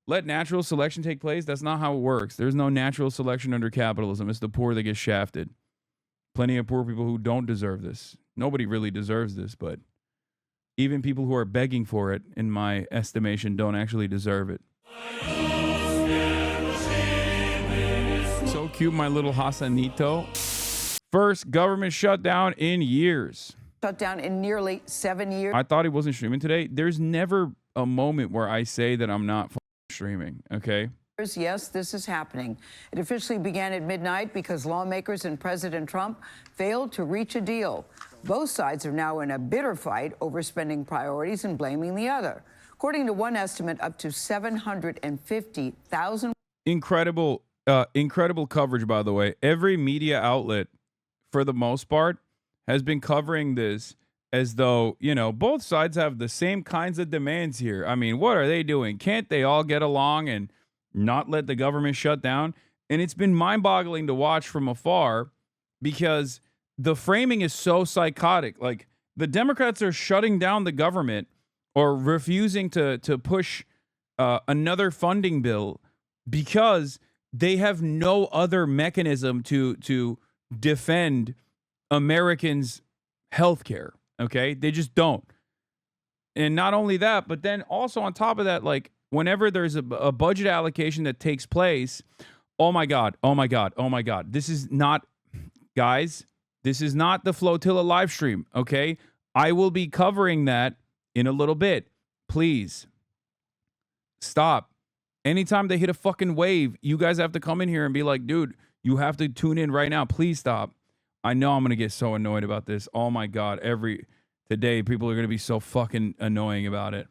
let natural selection take place. That's not how it works. There's no natural selection under capitalism. It's the poor that get shafted. Plenty of poor people who don't deserve this. Nobody really deserves this, but even people who are begging for it, in my estimation, don't actually deserve it. So cute, my little Hasanito. First government shutdown in years. Shut down in nearly 7 years. I thought he wasn't streaming today. There's never a moment where I say that I'm not streaming, okay? Yes, this is happening. It officially began at midnight because lawmakers and President Trump failed to reach a deal. Both sides are now in a bitter fight over spending priorities and blaming the other. According to one estimate, up to 750,000. Incredible coverage, by the way. Every media outlet, for the most part, has been covering this as though, you know, both sides have the same kinds of demands here. I mean, what are they doing? Can't they all get along and not let the government shut down? And it's been mind-boggling to watch from afar because the framing is so psychotic. Like, the Democrats are shutting down the government or refusing to push another funding bill because they have no other mechanism to defend Americans' health care. Okay, they just don't. And not only that, but then also on top of that, like, whenever there's a budget allocation that takes place, oh my God. This is not, guys, this is not the Flotilla live stream, okay? I will be covering that in a little bit. Please stop. Anytime they hit a fucking wave, you guys have to come in here and be like, dude, you have to tune in right now. Please stop. I know I'm going to get so annoyed about this. Oh my God. Today, people are going to be so fucking annoying about it.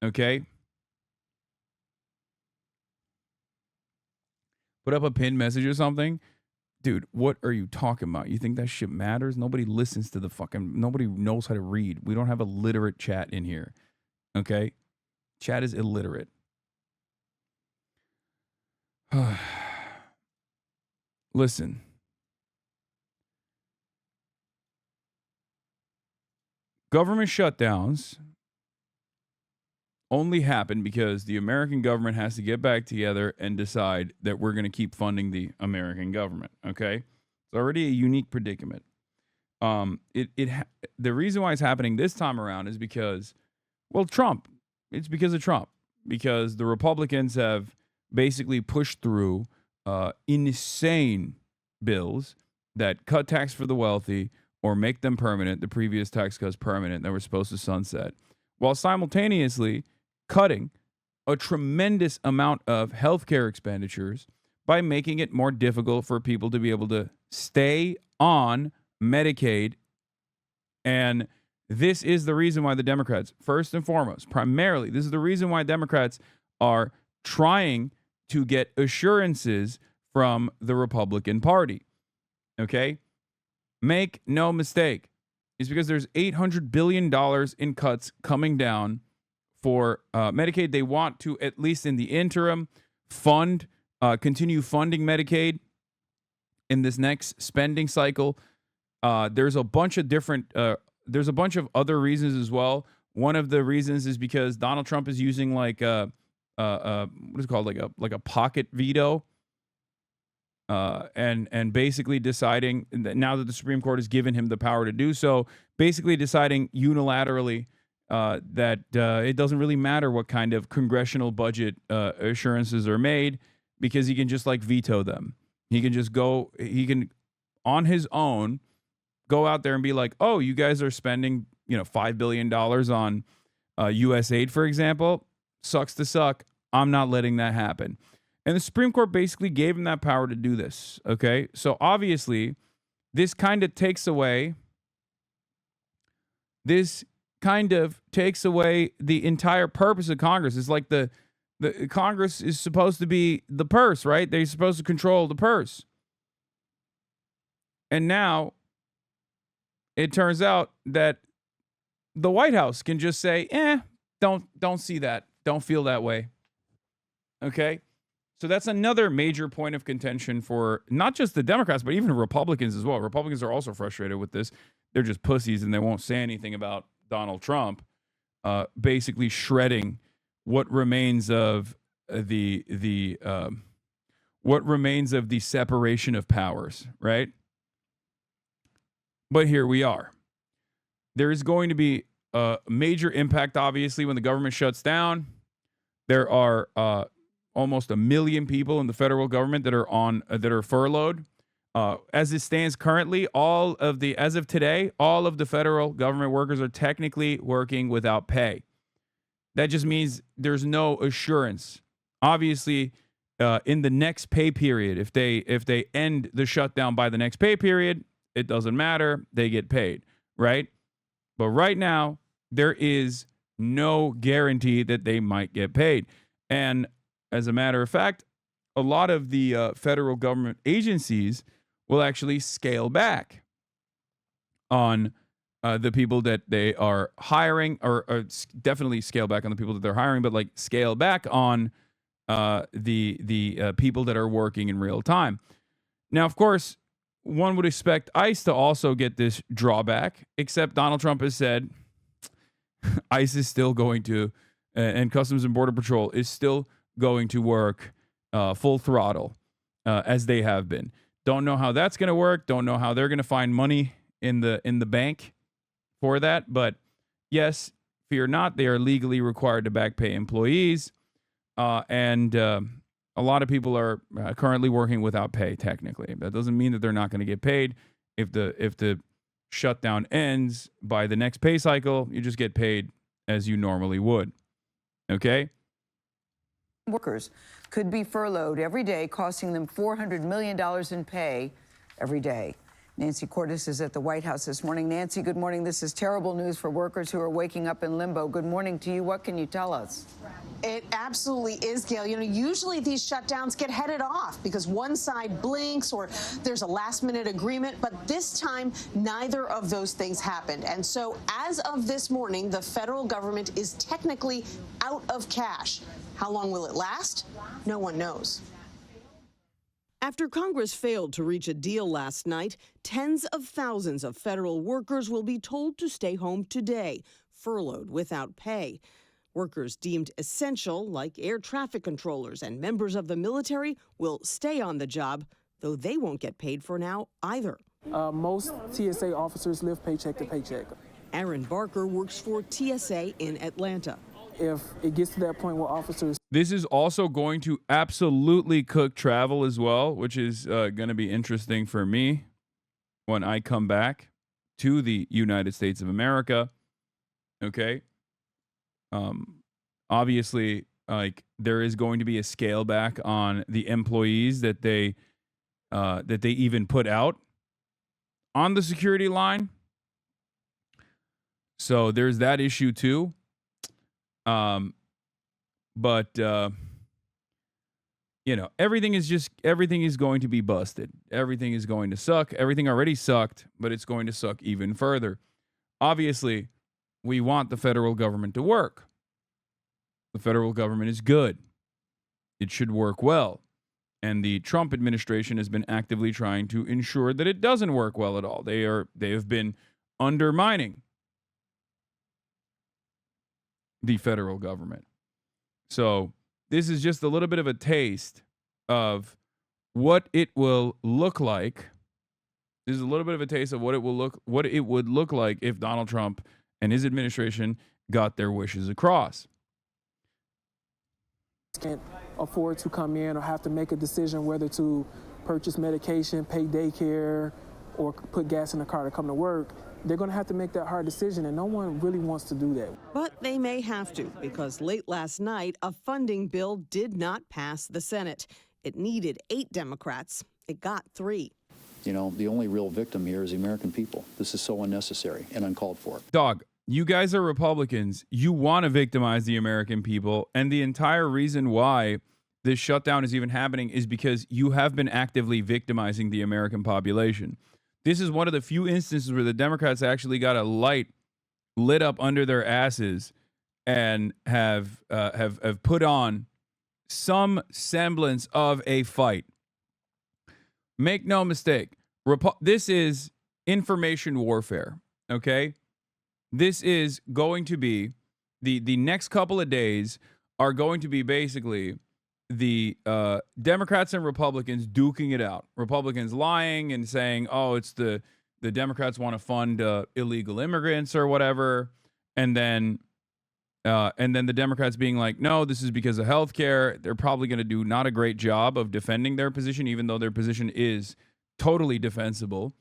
Okay? Put up a pinned message or something. Dude, what are you talking about? You think that shit matters? Nobody listens to nobody knows how to read. We don't have a literate chat in here. Okay? Chat is illiterate. Listen. Government shutdowns only happen because the American government has to get back together and decide that we're going to keep funding the American government. Okay? It's already a unique predicament. The reason why it's happening this time around is because, well, Trump. It's because of Trump. Because the Republicans have basically pushed through insane bills that cut tax for the wealthy or make them permanent, the previous tax cuts permanent that were supposed to sunset, while simultaneously cutting a tremendous amount of healthcare expenditures by making it more difficult for people to be able to stay on Medicaid. And this is the reason why the Democrats, first and foremost, primarily, this is the reason why Democrats are trying to get assurances from the Republican Party. Okay? Make no mistake. It's because there's $800 billion in cuts coming down for Medicaid. They want to, at least in the interim, continue funding Medicaid in this next spending cycle. There's a bunch of other reasons as well. One of the reasons is because Donald Trump is using what is it called, like a pocket veto, and basically deciding that now that the Supreme Court has given him the power to do so, basically deciding unilaterally that it doesn't really matter what kind of congressional budget assurances are made, because he can just veto them. He can on his own go out there and be like, oh, you guys are spending $5 billion on U.S. aid, for example. Sucks to suck. I'm not letting that happen. And the Supreme Court basically gave him that power to do this. Okay, so obviously, this kind of takes away the entire purpose of Congress. It's like the Congress is supposed to be the purse, right? They're supposed to control the purse. And now it turns out that the White House can just say, don't see that. Don't feel that way. Okay? So that's another major point of contention for not just the Democrats, but even Republicans as well. Republicans are also frustrated with this. They're just pussies and they won't say anything about Donald Trump basically shredding what remains of what remains of the separation of powers, right? But here we are. There is going to be a major impact, obviously, when the government shuts down. There are almost 1 million people in the federal government that are furloughed. As it stands currently, as of today, all of the federal government workers are technically working without pay. That just means there's no assurance. Obviously, in the next pay period, if they end the shutdown by the next pay period, it doesn't matter. They get paid, right? But right now, there is no guarantee that they might get paid. And as a matter of fact, a lot of the federal government agencies will actually scale back on the people that they are hiring, or definitely scale back on the people that they're hiring, but like scale back on the people that are working in real time. Now, of course, one would expect ICE to also get this drawback, except Donald Trump has said ICE is still going to, and Customs and Border Patrol is still going to work full throttle as they have been. Don't know how that's going to work. Don't know how they're going to find money in the bank for that. But yes, fear not, they are legally required to back pay employees. And a lot of people are currently working without pay, technically. That doesn't mean that they're not going to get paid. If the shutdown ends by the next pay cycle, you just get paid as you normally would. Okay? Workers could be furloughed every day, costing them $400 million in pay every day. Nancy Cordes is at the White House this morning. Nancy, good morning. This is terrible news for workers who are waking up in limbo. Good morning to you. What can you tell us? It absolutely is, Gail. You know, usually these shutdowns get headed off because one side blinks or there's a last-minute agreement, but this time neither of those things happened. And so as of this morning, the federal government is technically out of cash. How long will it last? No one knows. After Congress failed to reach a deal last night, tens of thousands of federal workers will be told to stay home today, furloughed without pay. Workers deemed essential, like air traffic controllers and members of the military, will stay on the job, though they won't get paid for now either. Most TSA officers live paycheck to paycheck. Aaron Barker works for TSA in Atlanta. If it gets to that point where officers... This is also going to absolutely cook travel as well, which is going to be interesting for me when I come back to the United States of America. Okay. Obviously, like, there is going to be a scale back on the employees that they even put out on the security line. So there's that issue too. But you know, everything is going to be busted. Everything is going to suck. Everything already sucked, but it's going to suck even further. Obviously, we want the federal government to work. The federal government is good. It should work well. And the Trump administration has been actively trying to ensure that it doesn't work well at all. They have been undermining the federal government. So this is just a little bit of a taste of what it will look like. This is a little bit of a taste of what it would look like if Donald Trump and his administration got their wishes across. Can't afford to come in or have to make a decision whether to purchase medication, pay daycare, or put gas in the car to come to work. They're going to have to make that hard decision, and no one really wants to do that. But they may have to, because late last night, a funding bill did not pass the Senate. It needed 8 Democrats. It got 3. You know, the only real victim here is the American people. This is so unnecessary and uncalled for. Dog, you guys are Republicans. You want to victimize the American people. And the entire reason why this shutdown is even happening is because you have been actively victimizing the American population. This is one of the few instances where the Democrats actually got a light lit up under their asses and have put on some semblance of a fight. Make no mistake, this is information warfare, okay? This is going to be, the next couple of days are going to be basically the Democrats and Republicans duking it out. Republicans lying and saying, "Oh, it's the Democrats want to fund illegal immigrants or whatever," and then the Democrats being like, "No, this is because of health care." They're probably going to do not a great job of defending their position, even though their position is totally defensible.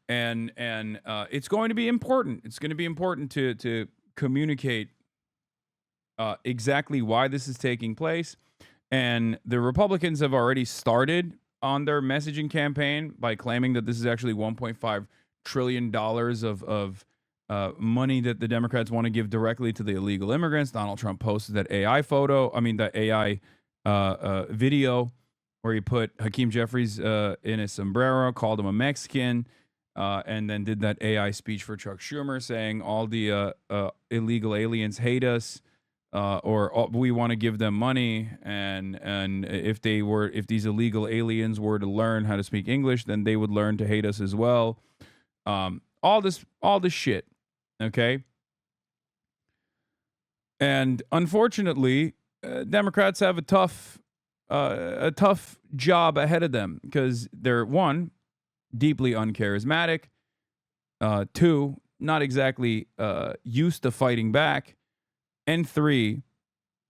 And it's going to be important. It's going to be important to communicate exactly why this is taking place. And the Republicans have already started on their messaging campaign by claiming that this is actually $1.5 trillion of money that the Democrats want to give directly to the illegal immigrants. Donald Trump posted that that AI video where he put Hakeem Jeffries in a sombrero, called him a Mexican, and then did that AI speech for Chuck Schumer saying all the illegal aliens hate us, or we want to give them money, and if these illegal aliens were to learn how to speak English, then they would learn to hate us as well. All this shit, okay? And unfortunately, Democrats have a tough job ahead of them because they're, one, deeply uncharismatic, two, not exactly used to fighting back, and three,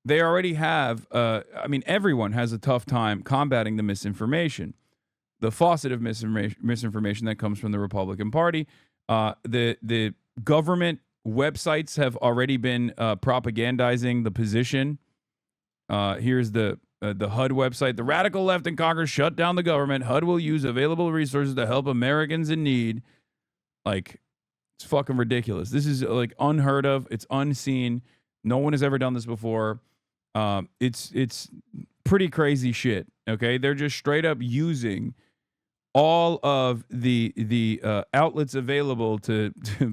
they already have, everyone has a tough time combating the misinformation, the faucet of misinformation that comes from the Republican Party. The government websites have already been propagandizing the position. Here's the HUD website. The radical left in Congress shut down the government. HUD will use available resources to help Americans in need. Like, it's fucking ridiculous. This is like unheard of. It's unseen. No one has ever done this before. It's pretty crazy shit. Okay, they're just straight up using all of the outlets available to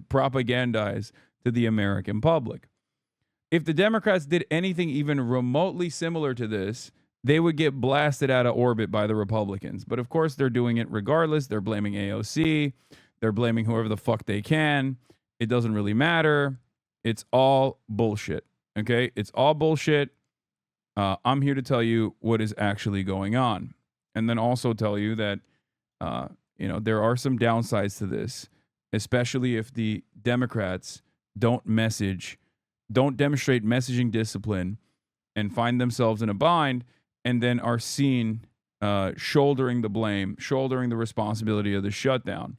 propagandize to the American public. If the Democrats did anything even remotely similar to this, they would get blasted out of orbit by the Republicans. But of course, they're doing it regardless. They're blaming AOC. They're blaming whoever the fuck they can. It doesn't really matter. It's all bullshit. Okay? It's all bullshit. I'm here to tell you what is actually going on. And then also tell you that, there are some downsides to this, especially if the Democrats don't demonstrate messaging discipline and find themselves in a bind and then are seen shouldering the blame, shouldering the responsibility of the shutdown.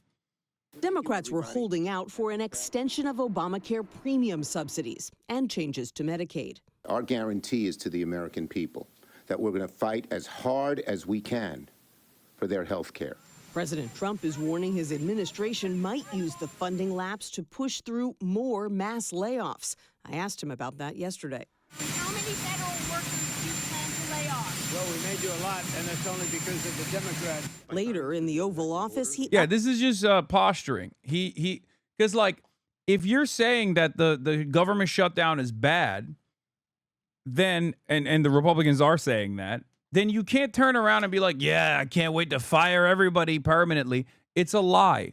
Democrats were holding out for an extension of Obamacare premium subsidies and changes to Medicaid. Our guarantee is to the American people that we're going to fight as hard as we can for their health care. President Trump is warning his administration might use the funding lapse to push through more mass layoffs. I asked him about that yesterday. How many federal workers do you plan to lay off? Well, we may do a lot, and that's only because of the Democrats. Later in the Oval Office, this is just posturing. Because like, if you're saying that the government shutdown is bad, then and the Republicans are saying that, then you can't turn around and be like, yeah, I can't wait to fire everybody permanently. It's a lie.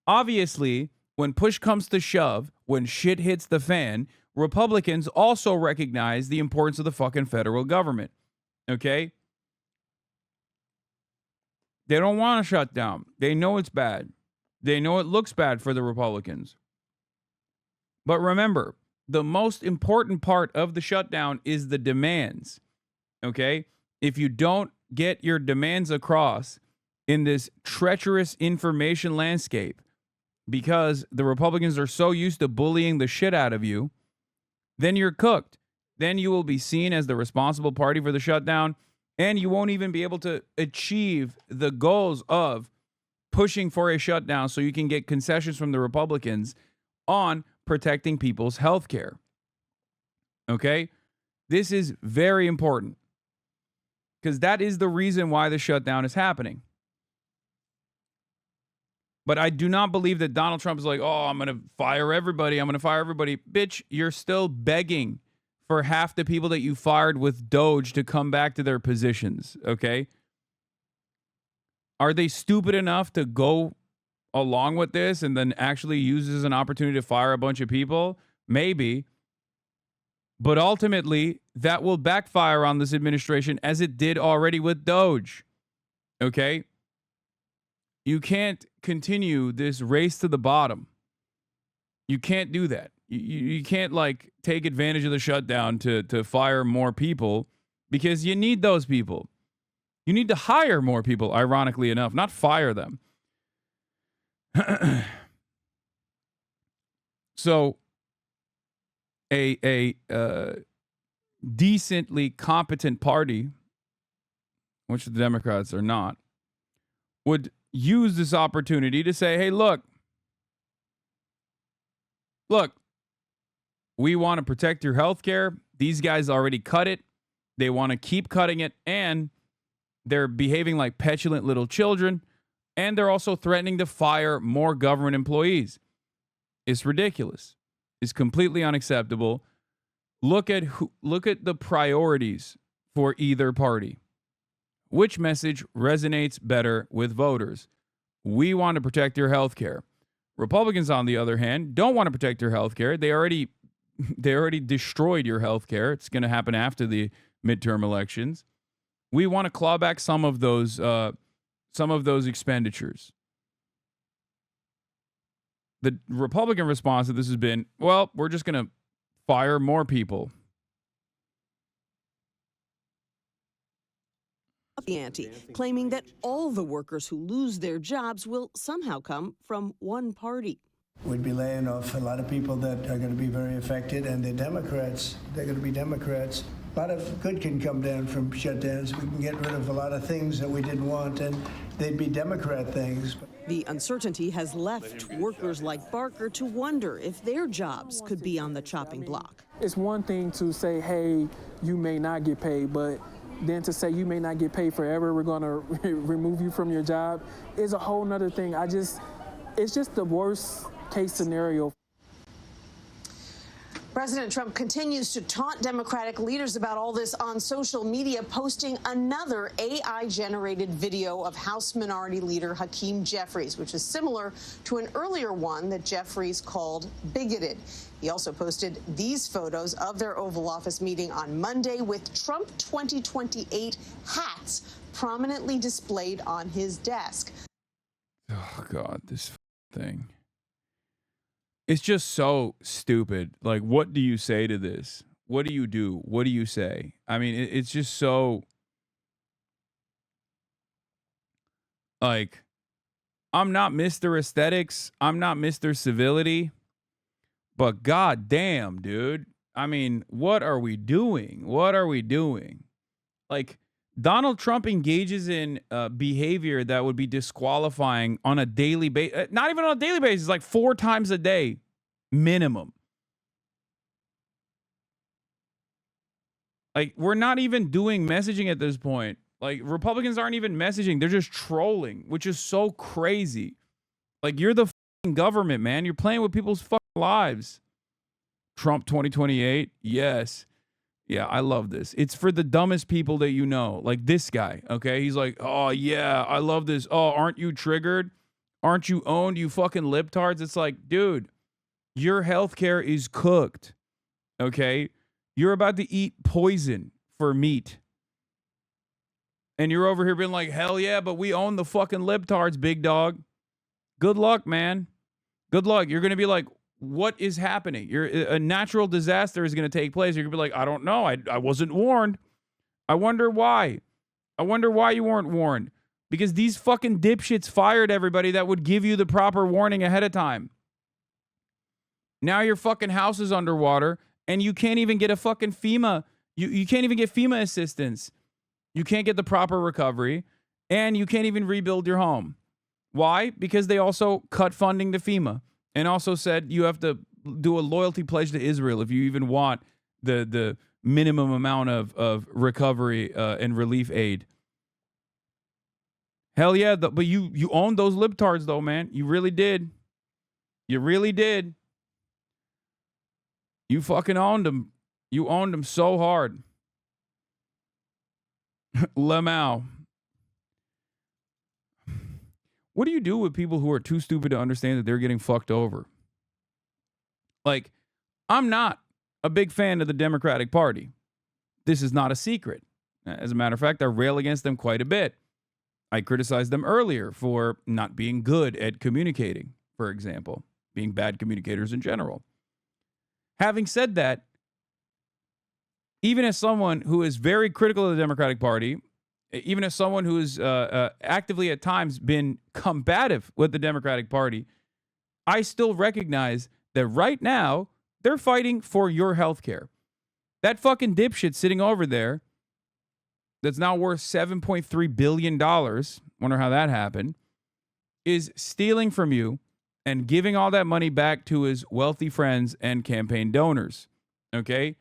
Obviously, when push comes to shove, when shit hits the fan, Republicans also recognize the importance of the fucking federal government. Okay? They don't want to shut down. They know it's bad. They know it looks bad for the Republicans. But remember, the most important part of the shutdown is the demands. Okay? If you don't get your demands across in this treacherous information landscape, because the Republicans are so used to bullying the shit out of you, then you're cooked. Then you will be seen as the responsible party for the shutdown, and you won't even be able to achieve the goals of pushing for a shutdown so you can get concessions from the Republicans on protecting people's health care. Okay? This is very important because that is the reason why the shutdown is happening. But I do not believe that Donald Trump is like, oh, I'm going to fire everybody. I'm going to fire everybody. Bitch, you're still begging for half the people that you fired with Doge to come back to their positions, okay? Are they stupid enough to go along with this and then actually use this as an opportunity to fire a bunch of people? Maybe. But ultimately, that will backfire on this administration as it did already with Doge. Okay? You can't continue this race to the bottom. You can't do that. You can't like take advantage of the shutdown to fire more people, because you need those people. You need to hire more people, ironically enough, not fire them. So a decently competent party, which the Democrats are not, would use this opportunity to say, hey, look, we want to protect your health care. These guys already cut it. They want to keep cutting it, and they're behaving like petulant little children, and they're also threatening to fire more government employees. It's ridiculous. It's completely unacceptable. Look at the priorities for either party. Which message resonates better with voters? We want to protect your health care. Republicans, on the other hand, don't want to protect your health care. They already destroyed your health care. It's going to happen after the midterm elections. We want to claw back some of those expenditures. The Republican response to this has been, well, we're just going to fire more people. The ante, claiming that all the workers who lose their jobs will somehow come from one party. We'd be laying off a lot of people that are going to be very affected, and they're Democrats. They're going to be Democrats. A lot of good can come down from shutdowns. We can get rid of a lot of things that we didn't want, and they'd be Democrat things. The uncertainty has left workers like Barker to wonder if their jobs could be on the chopping block. It's one thing to say, hey, you may not get paid, but then to say you may not get paid forever, we're going to remove you from your job, is a whole nother thing. It's just the worst case scenario. President Trump continues to taunt Democratic leaders about all this on social media, posting another AI-generated video of House Minority Leader Hakeem Jeffries, which is similar to an earlier one that Jeffries called bigoted. He also posted these photos of their Oval Office meeting on Monday with Trump 2028 hats prominently displayed on his desk. Oh, God, this thing. It's just so stupid. Like, what do you say to this? What do you do? What do you say? I mean, it's just so, like, I'm not Mr. Aesthetics. I'm not Mr. Civility. But God damn, dude. I mean, what are we doing? What are we doing? Like, Donald Trump engages in behavior that would be disqualifying on a daily basis. Not even on a daily basis, like 4 times a day minimum. Like, we're not even doing messaging at this point. Like, Republicans aren't even messaging. They're just trolling, which is so crazy. Like, you're the fucking government, man. You're playing with people's fucking lives. Trump 2028. Yes. Yeah, I love this. It's for the dumbest people that you know. Like this guy, okay? He's like, oh, yeah, I love this. Oh, aren't you triggered? Aren't you owned, you fucking libtards? It's like, dude, your healthcare is cooked, okay? You're about to eat poison for meat. And you're over here being like, hell yeah, but we own the fucking libtards, big dog. Good luck, man. Good luck. You're going to be like, what is happening? A natural disaster is going to take place. You're going to be like, I don't know. I wasn't warned. I wonder why. I wonder why you weren't warned. Because these fucking dipshits fired everybody that would give you the proper warning ahead of time. Now your fucking house is underwater and you can't even get a fucking FEMA. You can't even get FEMA assistance. You can't get the proper recovery and you can't even rebuild your home. Why? Because they also cut funding to FEMA. And also said you have to do a loyalty pledge to Israel if you even want the minimum amount of recovery and relief aid. Hell yeah, but you owned those libtards though, man. You really did. You really did. You fucking owned them. You owned them so hard. Lamau. What do you do with people who are too stupid to understand that they're getting fucked over? Like, I'm not a big fan of the Democratic Party. This is not a secret. As a matter of fact, I rail against them quite a bit. I criticized them earlier for not being good at communicating, for example, being bad communicators in general. Having said that, even as someone who is very critical of the Democratic Party, even as someone who has actively at times been combative with the Democratic Party, I still recognize that right now they're fighting for your health care. That fucking dipshit sitting over there that's now worth $7.3 billion, wonder how that happened, is stealing from you and giving all that money back to his wealthy friends and campaign donors. Okay?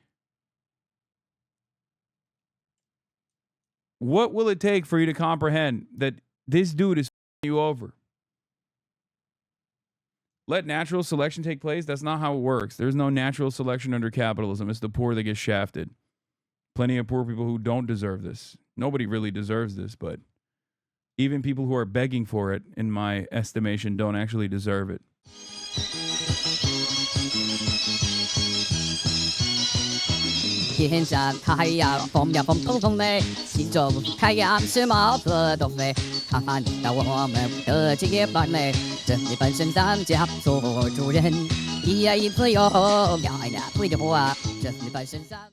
What will it take for you to comprehend that this dude is f***ing you over? Let natural selection take place? That's not how it works. There's no natural selection under capitalism. It's the poor that get shafted. Plenty of poor people who don't deserve this. Nobody really deserves this, but even people who are begging for it, in my estimation, don't actually deserve it.天上太阳风呀风通通的，心中太阳是毛泽东的，看看到我们的结伴嘞，这里本身当家做主人，一呀一自由，两呀自由啊，这里本身当。